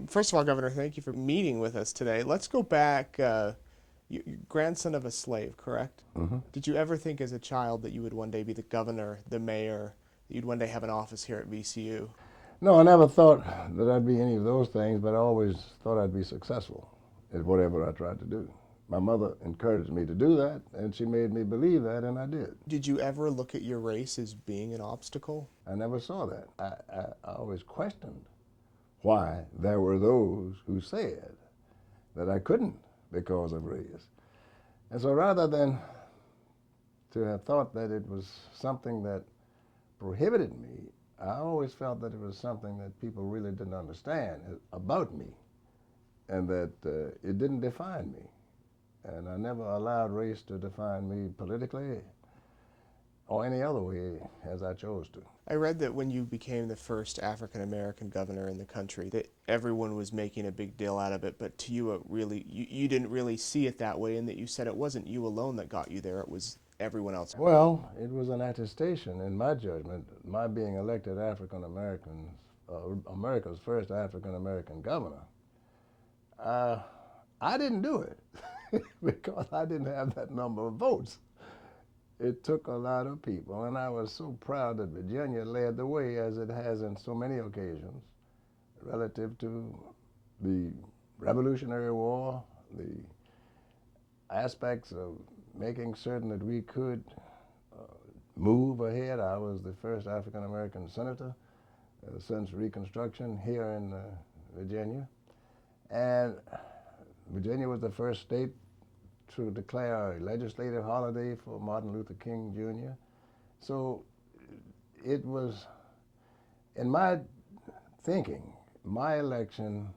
First of all, Governor, thank you for meeting with us today. Let's go back. You're grandson of a slave, correct? Hmm. Did you ever think as a child that you would one day be the governor, the mayor, that you'd one day have an office here at VCU? No, I never thought that I'd be any of those things, but I always thought I'd be successful at whatever I tried to do. My mother encouraged me to do that, and she made me believe that, and I did. Did you ever look at your race as being an obstacle? I never saw that. I always questioned why there were those who said that I couldn't because of race. And so rather than to have thought that it was something that prohibited me, I always felt that it was something that people really didn't understand about me and that it didn't define me. And I never allowed race to define me politically or any other way as I chose to. I read that when you became the first African American governor in the country, that everyone was making a big deal out of it, but to you, you didn't really see it that way, and that you said it wasn't you alone that got you there, it was everyone else. Well, it was an attestation, in my judgment, my being elected African American, America's first African American governor. I didn't do it because I didn't have that number of votes. It took a lot of people, and I was so proud that Virginia led the way, as it has in so many occasions, relative to the Revolutionary War, the aspects of making certain that we could move ahead. I was the first African American senator since Reconstruction here in Virginia, and Virginia was the first state to declare a legislative holiday for Martin Luther King Jr. So it was, in my thinking, my election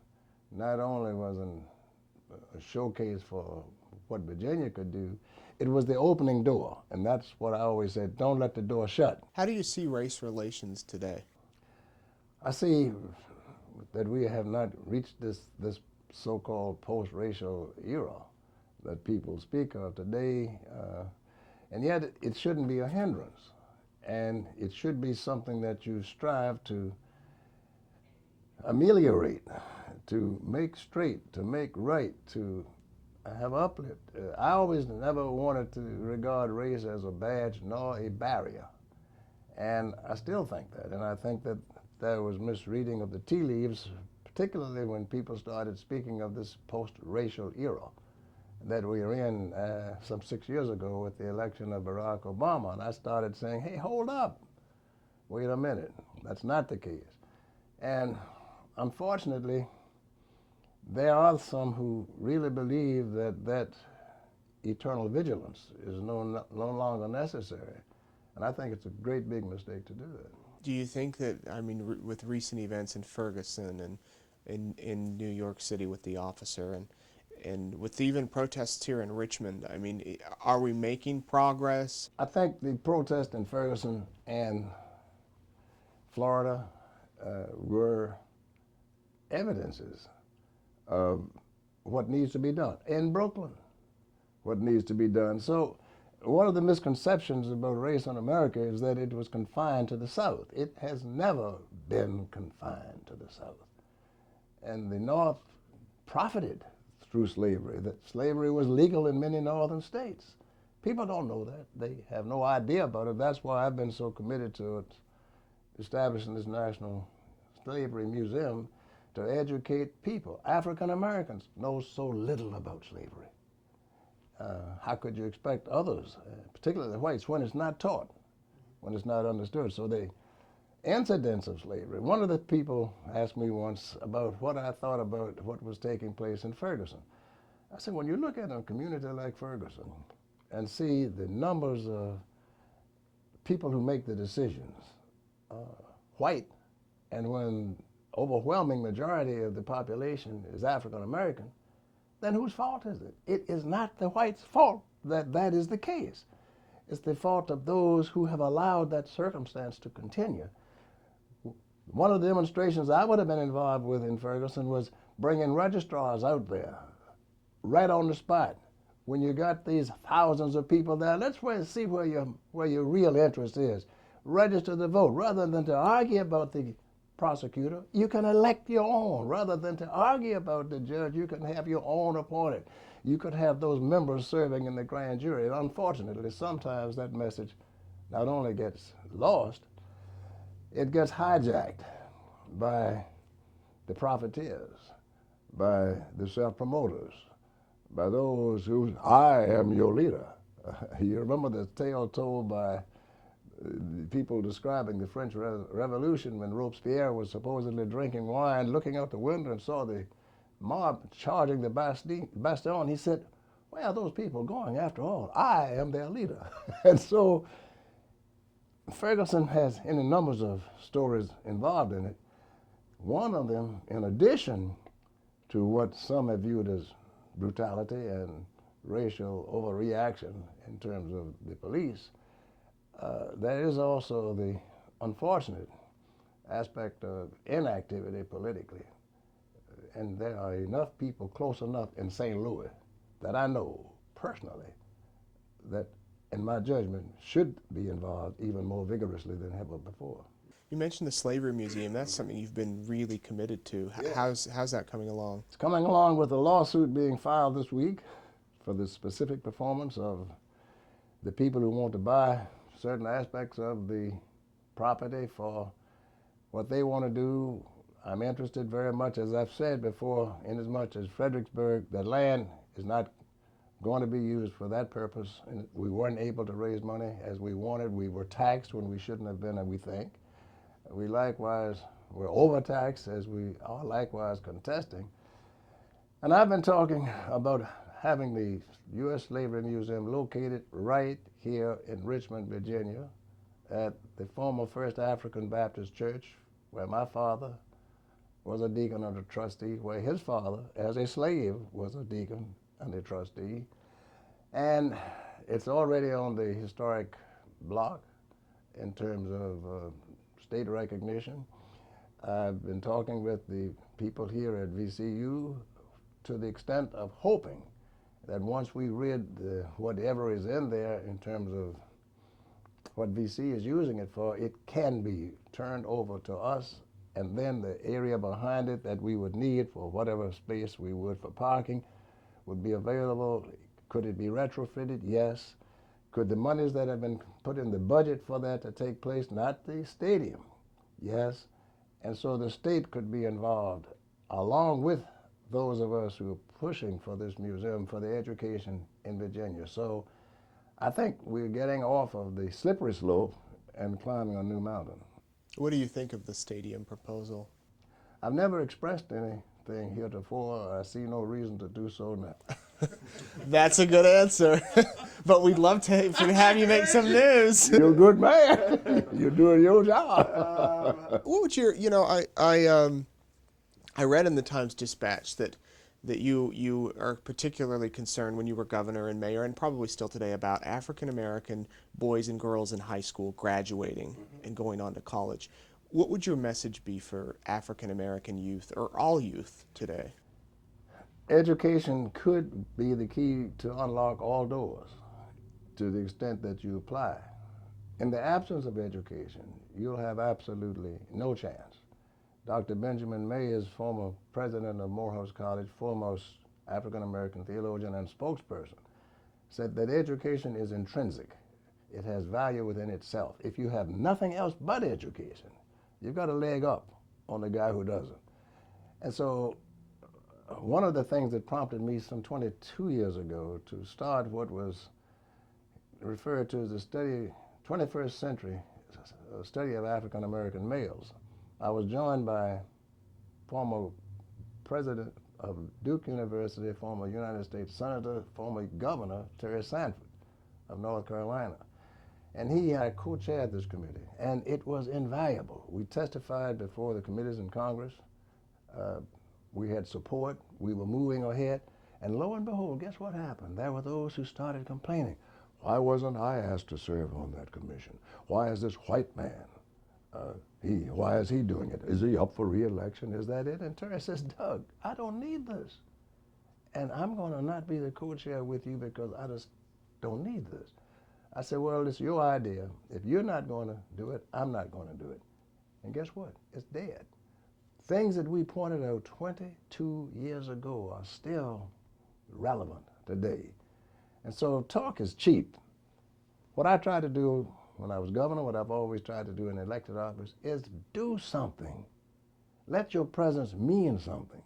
not only was a showcase for what Virginia could do, it was the opening door. And that's what I always said, don't let the door shut. How do you see race relations today? I see that we have not reached this so-called post-racial era that people speak of today, and yet it shouldn't be a hindrance, and it should be something that you strive to ameliorate, to make straight, to make right, to have uplift. I always never wanted to regard race as a badge nor a barrier, and I still think that, and I think that there was misreading of the tea leaves, particularly when people started speaking of this post-racial era that we were in some 6 years ago with the election of Barack Obama. And I started saying, hey, hold up, wait a minute, that's not the case. And unfortunately, there are some who really believe that that eternal vigilance is no longer necessary. And I think it's a great big mistake to do that. Do you think that, with recent events in Ferguson and in New York City with the officer and with even protests here in Richmond, are we making progress? I think the protests in Ferguson and Florida were evidences of what needs to be done. In Brooklyn, what needs to be done. So one of the misconceptions about race in America is that it was confined to the South. It has never been confined to the South. And the North profited through slavery, that slavery was legal in many northern states. People don't know that. They have no idea about it. That's why I've been so committed to it, establishing this National Slavery Museum to educate people. African Americans know so little about slavery. How could you expect others, particularly the whites, when it's not taught, when it's not understood? So the incidents of slavery. One of the people asked me once about what I thought about what was taking place in Ferguson. I said, when you look at a community like Ferguson and see the numbers of people who make the decisions, white, and when overwhelming majority of the population is African American, then whose fault is it? It is not the whites' fault that that is the case. It's the fault of those who have allowed that circumstance to continue. One of the demonstrations I would have been involved with in Ferguson was bringing registrars out there, right on the spot. When you got these thousands of people there, let's see where your real interest is. Register to vote, rather than to argue about the prosecutor. You can elect your own. Rather than to argue about the judge, you can have your own appointed. You could have those members serving in the grand jury. And unfortunately, sometimes that message not only gets lost, it gets hijacked by the profiteers, by the self-promoters, by those who, I am your leader. You remember the tale told by the people describing the French Revolution when Robespierre was supposedly drinking wine, looking out the window and saw the mob charging the Bastille. He said, where are those people going after all? I am their leader. And so Ferguson has any numbers of stories involved in it. One of them, in addition to what some have viewed as brutality and racial overreaction in terms of the police, there is also the unfortunate aspect of inactivity politically. And there are enough people close enough in St. Louis that I know personally that, in my judgment, should be involved even more vigorously than ever before. You mentioned the Slavery Museum. That's something you've been really committed to. Yes. How's that coming along? It's coming along with a lawsuit being filed this week for the specific performance of the people who want to buy certain aspects of the property for what they want to do. I'm interested very much, as I've said before, inasmuch as Fredericksburg, the land is not going to be used for that purpose. And we weren't able to raise money as we wanted. We were taxed when we shouldn't have been, and we think. We likewise were overtaxed, as we are likewise contesting. And I've been talking about having the U.S. Slavery Museum located right here in Richmond, Virginia, at the former First African Baptist Church, where my father was a deacon and a trustee, where his father, as a slave, was a deacon and a trustee. And it's already on the historic block in terms of state recognition. I've been talking with the people here at VCU to the extent of hoping that once we rid whatever is in there in terms of what VC is using it for, it can be turned over to us, and then the area behind it that we would need for whatever space we would for parking would be available. Could it be retrofitted? Yes. Could the monies that have been put in the budget for that to take place, not the stadium? Yes. And so the state could be involved, along with those of us who are pushing for this museum for the education in Virginia. So I think we're getting off of the slippery slope and climbing a new mountain. What do you think of the stadium proposal? I've never expressed anything heretofore. I see no reason to do so now. That's a good answer. But we'd love to have you make some news. You're a good man. You're doing your job. What would your, I read in the Times-Dispatch that you are particularly concerned when you were governor and mayor, and probably still today, about African-American boys and girls in high school graduating and going on to college. What would your message be for African-American youth, or all youth today? Education could be the key to unlock all doors to the extent that you apply. In the absence of education, you'll have absolutely no chance. Dr. Benjamin May is former president of Morehouse College, foremost African-American theologian and spokesperson, said that education is intrinsic. It has value within itself. If you have nothing else but education, you've got a leg up on the guy who doesn't. And so one of the things that prompted me some 22 years ago to start what was referred to as the 21st century study of African-American males, I was joined by former president of Duke University, former United States Senator, former Governor Terry Sanford of North Carolina. And he and I co-chaired this committee, and it was invaluable. We testified before the committees in Congress. We had support. We were moving ahead. And lo and behold, guess what happened? There were those who started complaining. Why wasn't I asked to serve on that commission? Why is this white man? Why is he doing it? Is he up for re-election? Is that it? And Terry says, Doug, I don't need this. And I'm going to not be the co-chair with you because I just don't need this. I said, well, it's your idea. If you're not going to do it, I'm not going to do it. And guess what? It's dead. Things that we pointed out 22 years ago are still relevant today. And so talk is cheap. What I tried to do when I was governor, what I've always tried to do in elected office, is do something. Let your presence mean something.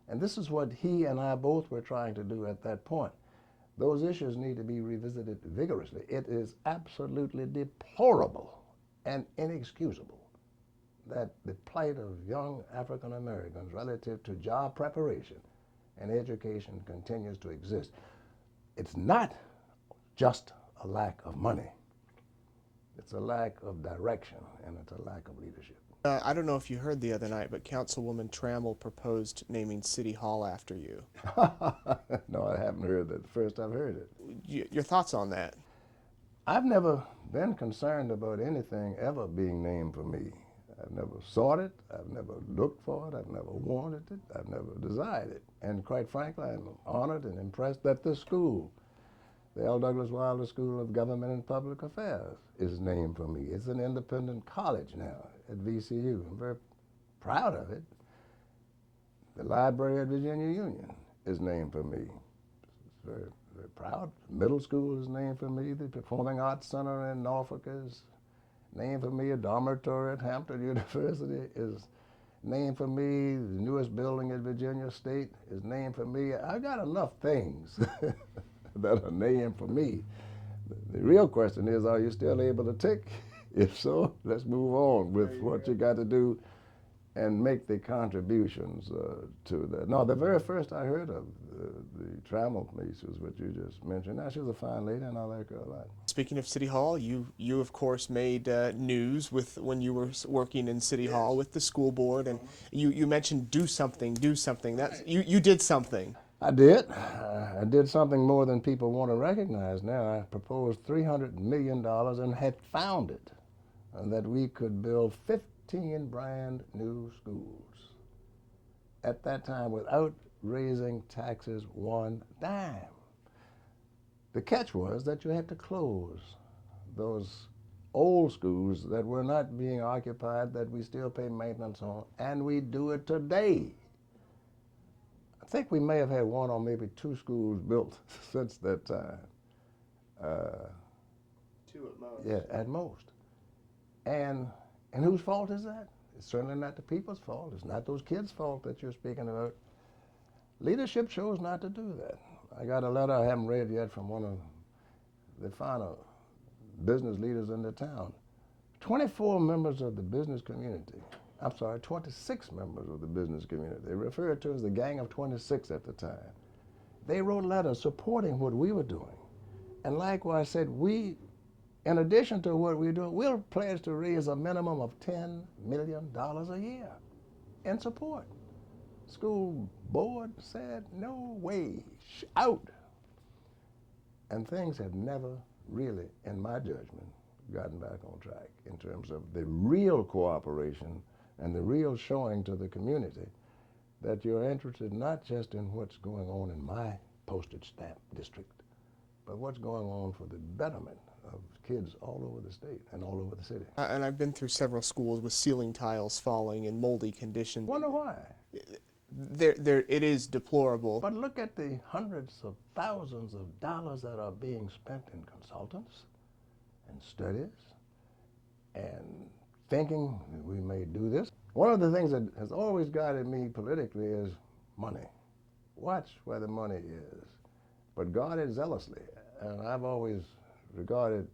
And this is what he and I both were trying to do at that point. Those issues need to be revisited vigorously. It is absolutely deplorable and inexcusable that the plight of young African Americans relative to job preparation and education continues to exist. It's not just a lack of money. It's a lack of direction, and it's a lack of leadership. I don't know if you heard the other night, but Councilwoman Trammell proposed naming City Hall after you. No, I haven't heard that. The first I've heard it. Your thoughts on that? I've never been concerned about anything ever being named for me. I've never sought it. I've never looked for it. I've never wanted it. I've never desired it. And quite frankly, I'm honored and impressed that this school, the L. Douglas Wilder School of Government and Public Affairs, is named for me. It's an independent college now at VCU. I'm very proud of it. The library at Virginia Union is named for me. It's very, very proud. Middle school is named for me. The Performing Arts Center in Norfolk is named for me. A dormitory at Hampton University is named for me. The newest building at Virginia State is named for me. I got enough things that are named for me. The real question is, are you still able to tick? If so, let's move on with what you got to do and make the contributions to that. No, the very first I heard of the Trammell piece was what you just mentioned. Now, she was a fine lady, and I like her a lot. Speaking of City Hall, you of course made news with when you were working in City Hall with the school board, and you mentioned do something. That's you did something. I did. I did something more than people want to recognize now. I proposed $300 million and had found it, and that we could build 15 brand new schools at that time without raising taxes one dime. The catch was that you had to close those old schools that were not being occupied, that we still pay maintenance on, and we do it today. I think we may have had one or maybe two schools built since that time. Two at most. Yeah, at most. And whose fault is that? It's certainly not the people's fault. It's not those kids' fault that you're speaking about. Leadership chose not to do that. I got a letter I haven't read yet from one of the final business leaders in the town. 24 members of the business community. I'm sorry, 26 members of the business community. They referred to as the Gang of 26 at the time. They wrote letters supporting what we were doing. And likewise said, we, in addition to what we're doing, we'll pledge to raise a minimum of $10 million a year in support. School board said, no way, out. And things have never really, in my judgment, gotten back on track in terms of the real cooperation and the real showing to the community that you're interested not just in what's going on in my postage stamp district, but what's going on for the betterment of kids all over the state and all over the city. And I've been through several schools with ceiling tiles falling in moldy condition. Wonder why? It is deplorable. But look at the hundreds of thousands of dollars that are being spent in consultants and studies and thinking that we may do this. One of the things that has always guided me politically is money. Watch where the money is, but guard it zealously. And I've always regarded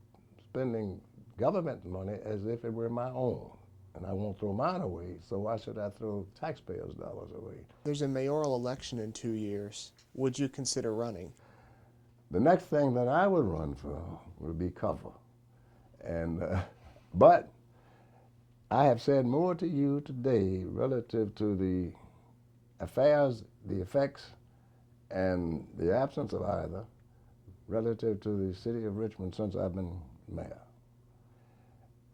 spending government money as if it were my own. And I won't throw mine away, so why should I throw taxpayers' dollars away? There's a mayoral election in 2 years. Would you consider running? The next thing that I would run for would be cover. And, but I have said more to you today relative to the affairs, the effects, and the absence of either relative to the city of Richmond since I've been mayor.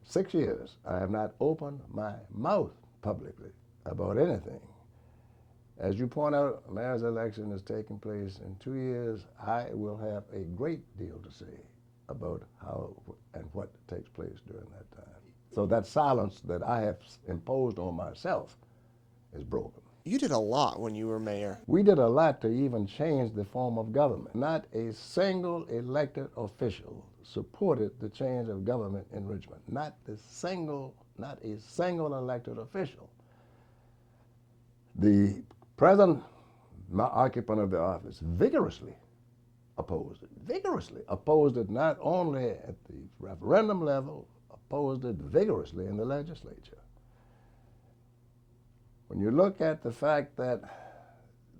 6 years, I have not opened my mouth publicly about anything. As you point out, a mayor's election is taking place in 2 years. I will have a great deal to say about how and what takes place during that time. So that silence that I have imposed on myself is broken. You did a lot when you were mayor. We did a lot to even change the form of government. Not a single elected official supported the change of government in Richmond. Not a single elected official. The present occupant of the office vigorously opposed it not only at the referendum level, opposed it vigorously in the legislature. When you look at the fact that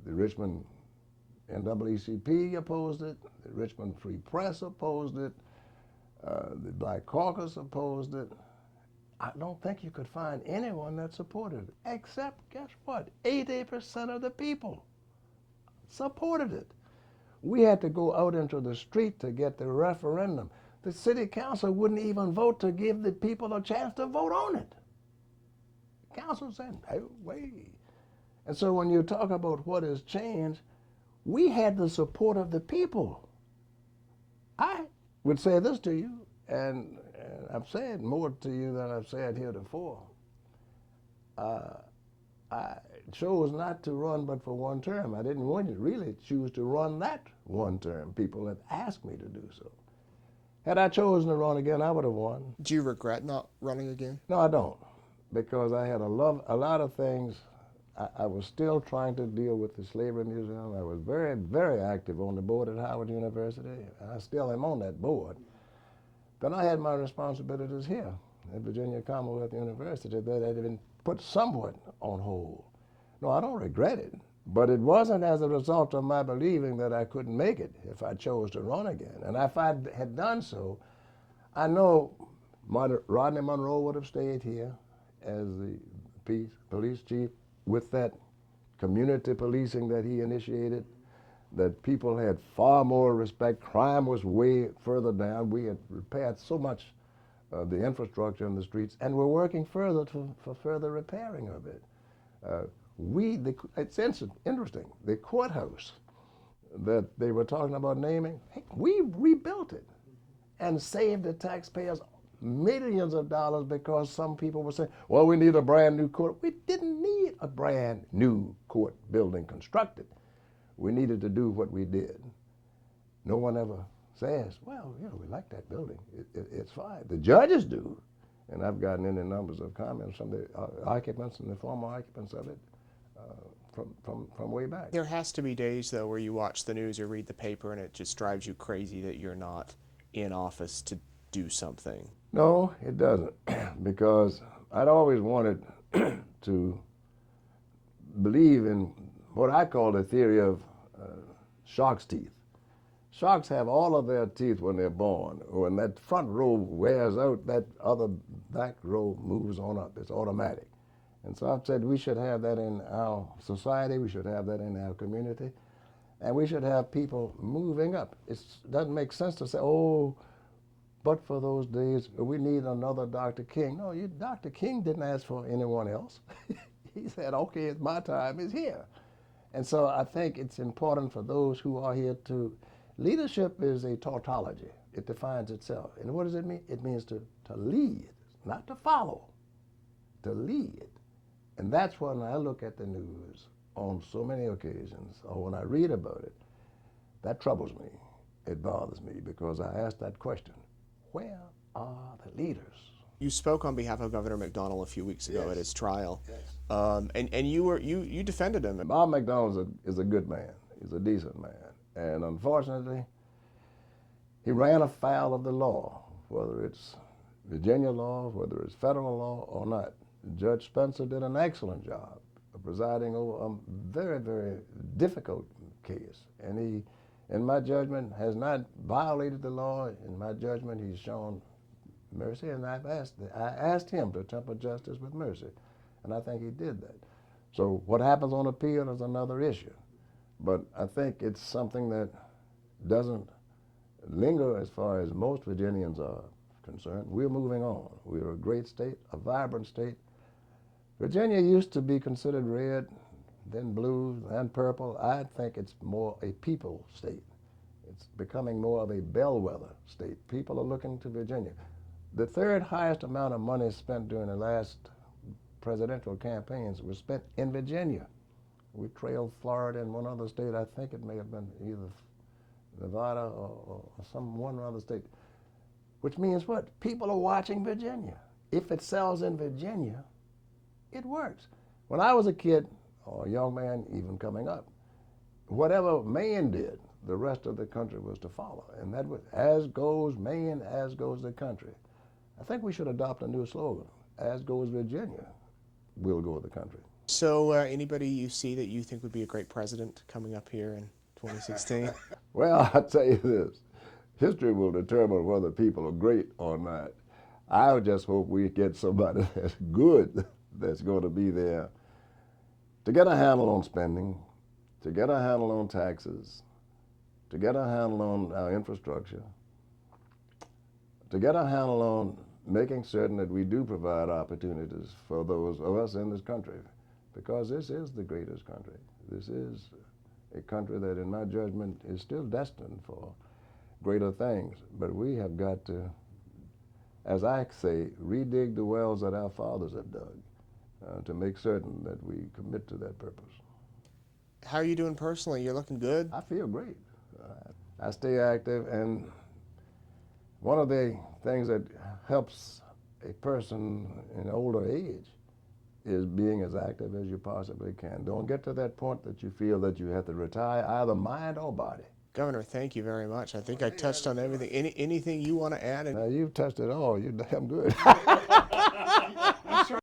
the Richmond NAACP opposed it, the Richmond Free Press opposed it, the Black Caucus opposed it, I don't think you could find anyone that supported it, except, guess what, 80% of the people supported it. We had to go out into the street to get the referendum. The city council wouldn't even vote to give the people a chance to vote on it. The council said, hey, wait. And so when you talk about what has changed, we had the support of the people. I would say this to you, and I've said more to you than I've said heretofore. I chose not to run but for one term. I didn't want to really choose to run that one term. People have asked me to do so. Had I chosen to run again, I would have won. Do you regret not running again? No, I don't, because I had a lot of things. I was still trying to deal with the Slavery Museum. I was very, very active on the board at Howard University. I still am on that board. Then I had my responsibilities here at Virginia Commonwealth University that had been put somewhat on hold. No, I don't regret it, but it wasn't as a result of my believing that I couldn't make it if I chose to run again. And if I had done so, I know Rodney Monroe would have stayed here as the police chief with that community policing that he initiated, that people had far more respect. Crime was way further down. We had repaired so much of the infrastructure in the streets, and we're working further for further repairing of it. It's interesting, the courthouse that they were talking about naming, hey, we rebuilt it and saved the taxpayers millions of dollars because some people were saying, well, we need a brand new court. We didn't need a brand new court building constructed. We needed to do what we did. No one ever says, well, you know, we like that building. It's fine. The judges do. And I've gotten any numbers of comments from the occupants and the former occupants of it from way back. There has to be days, though, where you watch the news or read the paper and it just drives you crazy that you're not in office to do something. No, it doesn't, because I'd always wanted to believe in what I call the theory of shark's teeth. Sharks have all of their teeth when they're born. When that front row wears out, that other back row moves on up. It's automatic. And so I've said we should have that in our society, we should have that in our community, and we should have people moving up. It doesn't make sense to say, oh, but for those days, we need another Dr. King. No, Dr. King didn't ask for anyone else. He said, okay, it's my time, it's here. And so I think it's important for those who are here to, leadership is a tautology. It defines itself. And what does it mean? It means to lead, not to follow, to lead. And that's when I look at the news on so many occasions, or when I read about it, that troubles me. It bothers me because I ask that question. Where are the leaders? You spoke on behalf of Governor McDonnell a few weeks ago at his trial, Yes. And you defended him. Bob McDonnell is a good man. He's a decent man. And unfortunately, he ran afoul of the law, whether it's Virginia law, whether it's federal law or not. Judge Spencer did an excellent job of presiding over a very, very difficult case. And he, in my judgment, has not violated the law. In my judgment, he's shown mercy, and I asked him to temper justice with mercy, and I think he did that. So what happens on appeal is another issue, but I think it's something that doesn't linger as far as most Virginians are concerned. We're moving on. We're a great state, a vibrant state. Virginia used to be considered red, then blue, then purple. I think it's more a people state. It's becoming more of a bellwether state. People are looking to Virginia. The third highest amount of money spent during the last presidential campaigns was spent in Virginia. We trailed Florida and one other state. I think it may have been either Nevada or one other state. Which means what? People are watching Virginia. If it sells in Virginia, it works. When I was a kid, or a young man even coming up, whatever Maine did, the rest of the country was to follow. And that was, as goes Maine, as goes the country. I think we should adopt a new slogan. As goes Virginia, we'll go the country. So anybody you see that you think would be a great president coming up here in 2016? Well, I'll tell you this. History will determine whether people are great or not. I just hope we get somebody that's good, that's going to be there to get a handle on spending, to get a handle on taxes, to get a handle on our infrastructure, to get a handle on making certain that we do provide opportunities for those of us in this country, because this is the greatest country. This is a country that, in my judgment, is still destined for greater things. But we have got to, as I say, redig the wells that our fathers have dug to make certain that we commit to that purpose. How are you doing personally? You're looking good? I feel great. I stay active, and one of the things that helps a person in older age is being as active as you possibly can. Don't get to that point that you feel that you have to retire, either mind or body. Governor, thank you very much. I think I touched on everything. Anything you want to add? Now, you've touched it all. You're damn good.